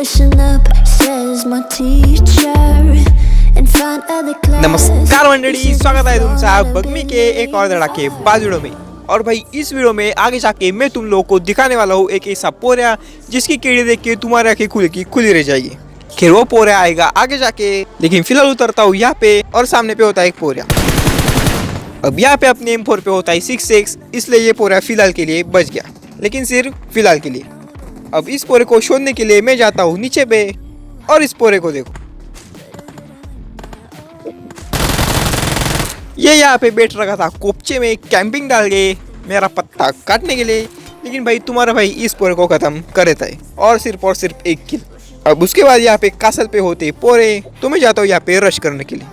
Listen up, says my teacher in front of the class. नमस्कार मंडळी, स्वागत है तुमचा बगमी के एक और धड़ाकेबाज वीडियो में। और भाई इस वीडियो में आगे जाके मैं तुम लोगों को दिखाने वाला हूँ एक ऐसा पोरिया जिसकी कीड़ी देख के तुम्हारी आंखें खुली रह जाएगी। खैर वो पोरिया आएगा आगे जाके, लेकिन फिलहाल उतरता हूँ यहाँ पे और सामने पे होता है एक पोरिया। अब यहाँ पे अपने M4 पे होता है 6x, इसलिए ये पोरिया फिलहाल के लिए बच गया, लेकिन सिर्फ फिलहाल के लिए। अब इस पोरे को छोड़ने के लिए मैं जाता हूँ नीचे पे और इस पोरे को देखो, ये यहाँ पे बैठ रखा था कोपचे में कैंपिंग डाल के मेरा पत्ता काटने के लिए, लेकिन भाई तुम्हारा भाई इस पोरे को खत्म कर देता है और सिर्फ एक किल। अब उसके बाद यहाँ पे कासल पे होते पोरे, तो मैं जाता हूँ यहाँ पे रश करने के लिए।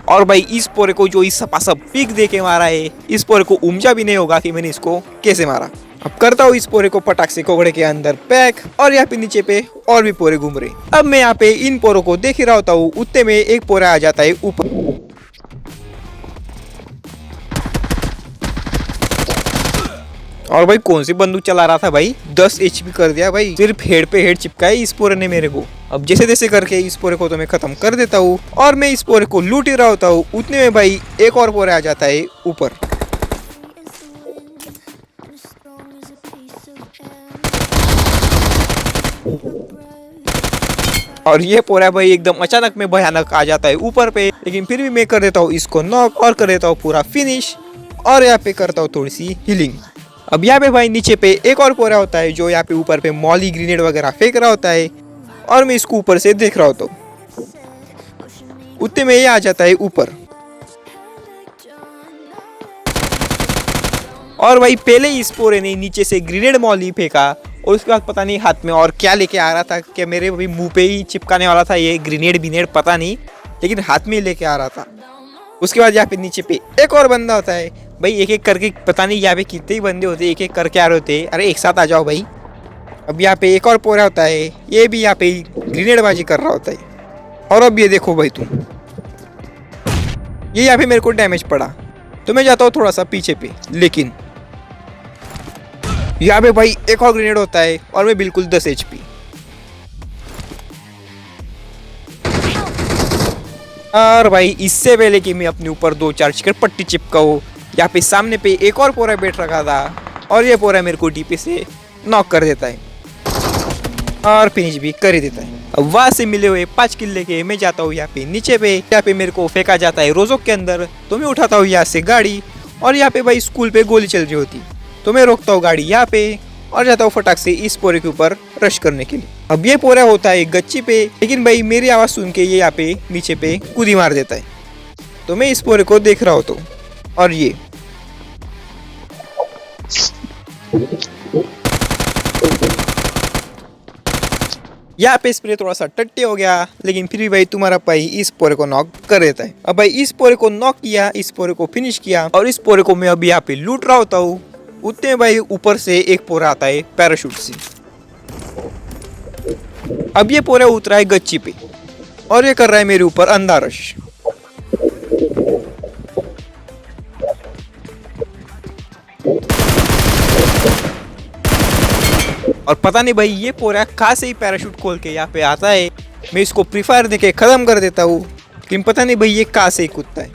और भाई इस पोरे को जो इस सपासप पिक दे के मारा है, इस पोरे को उमजा भी नहीं होगा कि मैंने इसको कैसे मारा। अब करता हूँ इस पोरे को पटाख से कोगड़े के अंदर पैक, और यहाँ पे नीचे पे और भी पोरे घूम रहे। अब मैं यहाँ पे इन पोरों को देख ही रहा होता हूँ, उतने में एक पोरा आ जाता है ऊपर। और भाई कौन सी बंदूक चला रहा था भाई, 10 HP कर दिया भाई, सिर्फ हेड पे हेड चिपका है इस पोरे ने मेरे को। अब जैसे तैसे करके इस पोरे को तो मैं खत्म कर देता हूँ और मैं इस पोरे को लूट ही रहा होता हूँ, उतने में भाई एक और पोरा आ जाता है ऊपर। और ये पोरा भाई एकदम अचानक में भयानक आ जाता है ऊपर पे, लेकिन फिर भी मैं कर देता हूँ इसको नॉक और कर देता हूँ पूरा फिनिश, और यहाँ पे करता हूँ थोड़ी सी हीलिंग। अब यहाँ पे भाई नीचे पे एक और पोरा होता है जो यहाँ पे ऊपर पे मॉली ग्रेनेड वगैरह फेंक रहा होता है, और मैं इसको ऊपर से देख रहा होता हूँ, उतने में ये आ जाता है ऊपर। और भाई पहले इस पोरे ने नीचे से ग्रेनेड मॉली फेंका, और उसके बाद पता नहीं हाथ में और क्या लेके आ रहा था, कि मेरे भी मुंह पे ही चिपकाने वाला था ये ग्रेनेड पता नहीं, लेकिन हाथ में ही लेके आ रहा था। उसके बाद यहाँ पे नीचे पे एक और बंदा होता है भाई, एक एक करके पता नहीं यहाँ पे कितने ही बंदे होते, एक एक करके आ रहे होते। अरे एक साथ आ जाओ भाई। अब यहाँ पे एक और पोरा होता है, ये भी यहाँ पे ग्रेनेडबाजी कर रहा होता है। और अब ये देखो भाई तुम, ये यहाँ पे मेरे को डैमेज पड़ा, तो मैं जाता हूँ थोड़ा सा पीछे पे, लेकिन यहाँ पे भाई एक और ग्रेनेड होता है और मैं बिल्कुल 10 HP। और भाई इससे पहले कि मैं अपने ऊपर 2-4 चिकन पट्टी चिपकाऊं, यहाँ पे सामने पे एक और पोरा बैठ रखा था, और ये पोरा मेरे को डीपी से नॉक कर देता है और फिनिश भी कर ही देता है। अब वहाँ से मिले हुए 5 किल लेके मैं जाता हूँ यहाँ पे नीचे पे। यहाँ पे मेरे को फेंका जाता है रोजोक के अंदर, तो मैं उठाता हूँ यहाँ से गाड़ी, और यहाँ पे भाई स्कूल पे गोली चल रही होती, तो मैं रोकता हूँ गाड़ी यहाँ पे और जाता हूँ फटाक से इस पोरे के ऊपर रश करने के लिए। अब ये पोरा होता है गच्ची पे, लेकिन भाई मेरी आवाज़ सुन के ये यहाँ पे नीचे पे कूदी मार देता है, तो मैं इस पोरे को देख रहा होता हूँ। और ये यहाँ पे स्प्रे थोड़ा सा टट्टी हो गया, लेकिन फिर भी भाई तुम्हारा भाई इस पोरे को नॉक कर देता है। अब भाई इस पोरे को नॉक किया, इस पोरे को फिनिश किया, और इस पोरे को मैं अभी यहाँ पे लूट रहा होता हूँ। उतने भाई ऊपर से एक पोरा आता है पैराशूट से। अब ये पोरा उतरा है गच्ची पे, और ये कर रहा है मेरे ऊपर अंधा रश। और पता नहीं भाई ये पोरा कहाँ से ही पैराशूट खोल के यहाँ पे आता है। मैं इसको प्री फायर देके खत्म कर देता हूँ, लेकिन पता नहीं भाई ये कहाँ से ही कूदता है।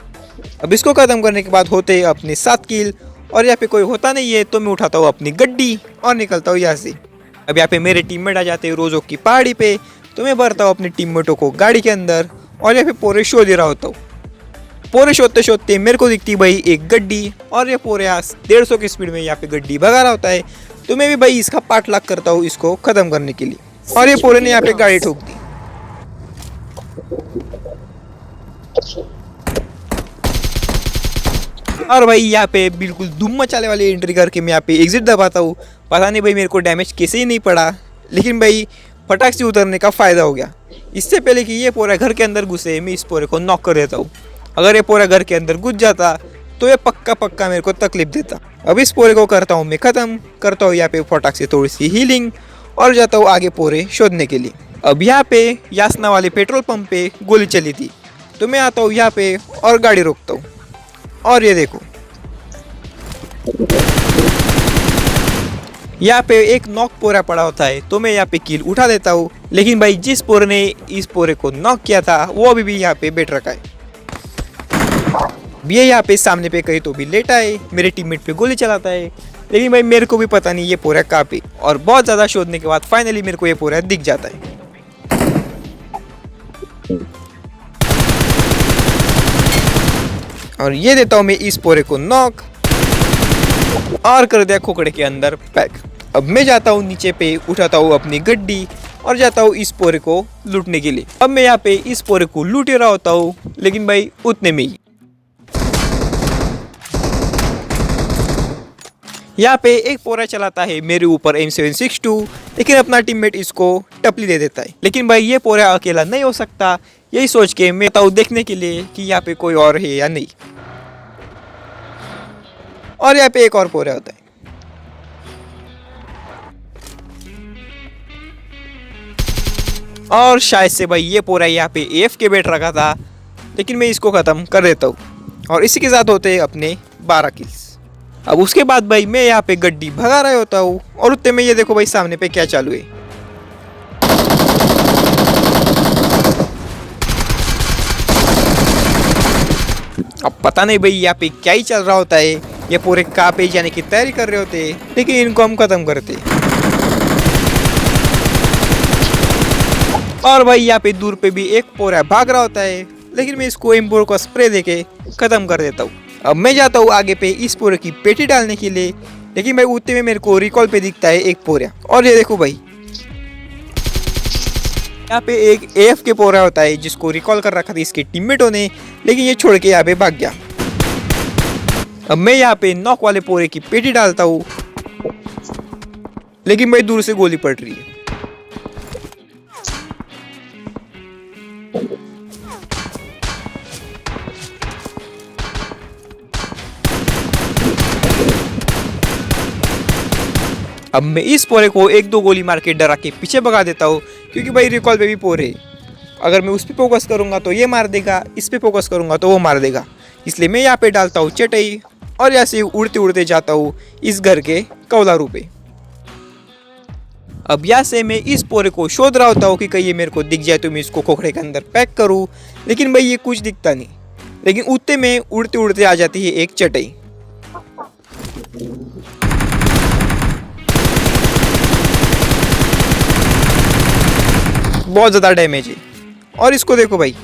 अब इसको खत्म करने के बाद होते अपने 7 किल, और यहाँ पे कोई होता नहीं है, तो मैं उठाता हूँ अपनी गड्डी और निकलता हूँ यहाँ से। अब यहाँ पे मेरे टीममेट आ जाते हैं रोजोक की पहाड़ी पे, तो मैं भरता हूँ अपने टीममेटों को गाड़ी के अंदर, और यहाँ पे पोरे शो दे रहा होता हूँ। पोरे शोधते शोधते मेरे को दिखती भाई एक गड्डी, और ये पोरे 150 की स्पीड में यहाँ पे गड्डी भगा रहा होता है, तो मैं भी भाई इसका पार्ट करता हूँ इसको खत्म करने के लिए, और ये पोरे ने यहाँ पे गाड़ी ठोक दी। और भाई यहाँ पे बिल्कुल धूम मचाने वाली एंट्री करके मैं यहाँ पे एग्जिट दबाता हूँ। पता नहीं भाई मेरे को डैमेज कैसे ही नहीं पड़ा, लेकिन भाई फटाक से उतरने का फ़ायदा हो गया। इससे पहले कि ये पोरा घर के अंदर घुसे, मैं इस पोरे को नॉक कर देता हूँ। अगर ये पोरा घर के अंदर घुस जाता तो ये पक्का मेरे को तकलीफ देता। अब इस पोरे को करता हूँ मैं ख़त्म, करता हूँ यहाँ पे फटाक से थोड़ी सी हीलिंग, और जाता हूँ आगे पोरे शोधने के लिए। अब यहाँ पे यासना वाले पेट्रोल पंप पे गोली चली थी, तो मैं आता हूँ यहाँ पे और गाड़ी रोकता हूँ, और ये देखो यहाँ पे एक नॉक पोरा पड़ा होता है, तो मैं यहाँ पे किल उठा देता हूँ। लेकिन भाई जिस पोरे ने इस पोरे को नॉक किया था वो अभी भी यहाँ पे बैठ रखा है। ये यहाँ पे सामने पे कहीं तो भी लेटा है, मेरे टीममेट पे गोली चलाता है। लेकिन भाई मेरे को भी पता नहीं ये पोरा कहाँ पे, और बहुत ज़्यादा शोधने के बाद फाइनली मेरे को ये पोरा दिख जाता है। और ये देता हूँ मैं इस पोरे को नॉक और कर दिया खोखड़े के अंदर पैक। अब मैं जाता हूँ नीचे पे, उठाता हूँ अपनी गड्डी और जाता हूँ इस पोरे को लूटने के लिए। अब मैं यहाँ पे इस पोरे को लूट रहा होता हूँ, लेकिन भाई उतने में ही यहाँ पे एक पोरा चलाता है मेरे ऊपर M762, लेकिन अपना टीममेट इसको टपली दे देता है। लेकिन भाई ये पोरा अकेला नहीं हो सकता, यही सोच के मैं आता हूँ देखने के लिए कि यहाँ पे कोई और है या नहीं। और यहाँ पे एक और पोरा होता है। और शायद से भाई ये पोरा यहाँ पे AF के बैठ रखा था, लेकिन मैं इसको ख़त्म कर देता हूँ और इसी के साथ होते हैं अपने 12 किल्स। अब उसके बाद भाई मैं यहाँ पे गड्डी भगा रहा होता हूँ और उतने में ये देखो भाई सामने पे क्या चालू है। अब पता नहीं भाई यहाँ पे क्या ही चल रहा होता है, ये पूरे कहाँ पे जाने की तैयारी कर रहे होते, लेकिन इनको हम खत्म करते। और भाई यहाँ पे दूर पे भी एक पोरा भाग रहा होता है, लेकिन मैं इसको M4 का स्प्रे देके खत्म कर देता हूँ। अब मैं जाता हूँ आगे पे इस पोरे की पेटी डालने के लिए, लेकिन भाई उतने में मेरे को रिकॉल पे दिखता है एक पोरा। और ये देखो भाई यहाँ पे एक AF के पोरा होता है जिसको रिकॉल कर रखा था इसके टीममेटों ने, लेकिन ये छोड़ के यहाँ पे भाग गया। अब मैं यहाँ पे नॉक वाले पोरे की पेटी डालता हूँ, लेकिन भाई दूर से गोली पड़ रही है। अब मैं इस पोरे को एक दो गोली मार के डरा के पीछे भगा देता हूँ, क्योंकि भाई रिकॉल पे भी पोरे, अगर मैं उस पर फोकस करूंगा तो ये मार देगा, इस पे फोकस करूंगा तो वो मार देगा। इसलिए मैं यहाँ पे डालता हूँ चटई और ऐसे उड़ते उड़ते जाता हूँ इस घर के कौलारू पे। अब यहाँ से मैं इस पोरे को शोध रहा होता हूँ कि कहीं ये मेरे को दिख जाए तो मैं इसको खोखड़े के अंदर पैक करूँ, लेकिन भाई ये कुछ दिखता नहीं। लेकिन उतने में उड़ते उड़ते आ जाती है एक चटई। बहुत ज़्यादा डैमेज है। और इसको देखो भाई,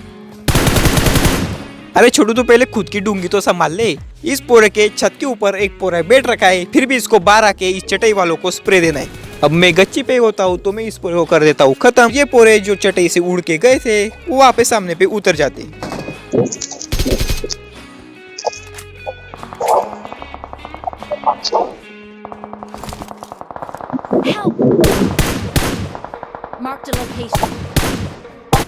अरे छोटू तो पहले खुद की डूंगी तो संभाल ले। इस पोरे के छत के ऊपर एक पोरा बैठ रखा है, फिर भी इसको बाहर आके इस चटई वालों को स्प्रे देना है। अब मैं गच्ची पे होता हूँ तो मैं इस पोरे को कर देता हूँ खत्म। ये पोरे जो चटई से उड़ के गए थे वो वहाँ पे सामने पे उतर जाते।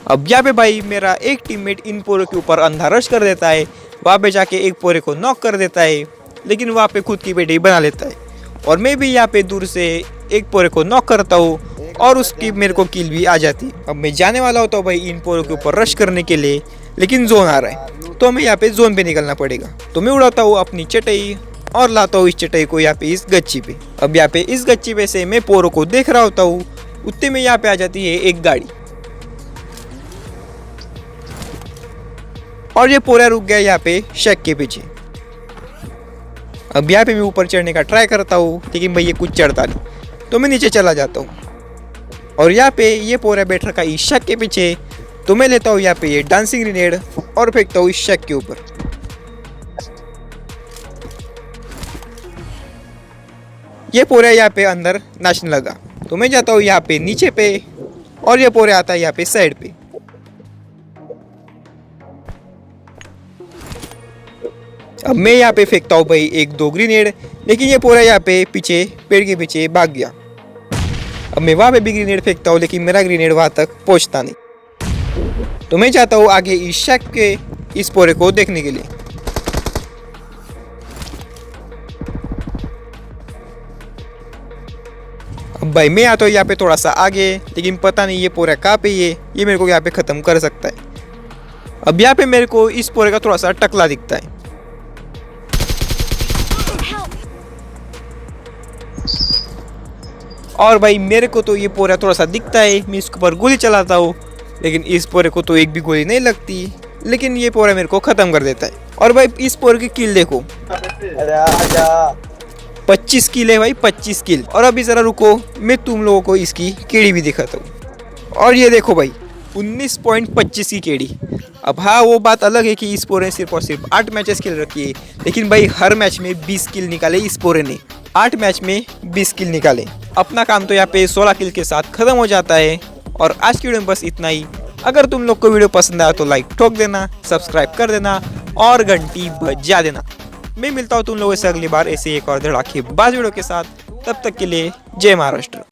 अब यहाँ पे भाई मेरा एक टीममेट इन पोरे के ऊपर अंधा रश कर देता है, वहाँ पे जाके एक पोरे को नॉक कर देता है, लेकिन वहाँ पे खुद की बेटी बना लेता है। और मैं भी यहाँ पे दूर से एक पोरे को नॉक करता हूँ और उसकी मेरे को किल भी आ जाती। अब मैं जाने वाला होता हूँ भाई इन पोरों के ऊपर रश करने के लिए, लेकिन जोन आ रहा है तो हमें यहाँ पे जोन पे निकलना पड़ेगा। तो मैं उड़ाता हूँ अपनी चटई और लाता हूँ इस चटई को यहाँ पे इस गच्ची पे। अब यहाँ पे इस गच्ची पे से मैं पोरों को देख रहा होता हूँ, उतने में यहाँ पे आ जाती है एक गाड़ी और ये पोरा रुक गया यहाँ पे शेक के पीछे। अब यहाँ पे मैं ऊपर चढ़ने का ट्राई करता हूँ, लेकिन भाई ये कुछ चढ़ता नहीं, तो मैं नीचे चला जाता हूँ। और यहाँ पे ये पोरा बैठ रखा इस शेक के पीछे, तो मैं लेता हूँ यहाँ पे ये डांसिंग ग्रेनेड और फेंकता हूँ इस शेक के ऊपर। ये पोरा यहाँ पे अंदर नाचने लगा, तो मैं जाता हूँ यहाँ पे नीचे पे और ये पोरा आता है यहाँ पे साइड पे। अब मैं यहाँ पे फेंकता हूँ भाई एक दो ग्रेनेड, लेकिन ये पोरा यहाँ पे पीछे पेड़ के पीछे भाग गया। अब मैं वहाँ पे भी ग्रेनेड फेंकता हूँ, लेकिन मेरा ग्रेनेड वहाँ तक पहुँचता नहीं। तो मैं चाहता हूँ आगे इस शेक के इस पोरे को देखने के लिए। अब भाई मैं आता हूँ यहाँ पे थोड़ा सा आगे, लेकिन पता नहीं ये पोरा कहाँ पे ये मेरे को यहाँ पे ख़त्म कर सकता है। अब यहाँ पे मेरे को इस पोरे का थोड़ा सा टकला दिखता है। और भाई मेरे को तो ये पोरा थोड़ा सा दिखता है, मैं इसके ऊपर गोली चलाता हूँ, लेकिन इस पोरे को तो एक भी गोली नहीं लगती, लेकिन ये पोरा मेरे को ख़त्म कर देता है। और भाई इस पोरे की किल देखो, 25 किल है भाई, 25 किल। और अभी ज़रा रुको, मैं तुम लोगों को इसकी केड़ी भी दिखाता हूँ। और ये देखो भाई 19.25 की केड़ी। अब हाँ, वो बात अलग है कि इस पोरे ने सिर्फ और सिर्फ 8 मैचेस खेल रखी है, लेकिन भाई हर मैच में 20 किल निकाले इस पोरे ने, 8 मैच में 20 किल निकाले। अपना काम तो यहाँ पे 16 किल के साथ ख़त्म हो जाता है। और आज की वीडियो में बस इतना ही। अगर तुम लोग को वीडियो पसंद आया तो लाइक ठोक देना, सब्सक्राइब कर देना और घंटी बजा देना। मैं मिलता हूँ तुम लोगों से अगली बार ऐसे एक और धड़ाकेबाज वीडियो के साथ। तब तक के लिए जय महाराष्ट्र।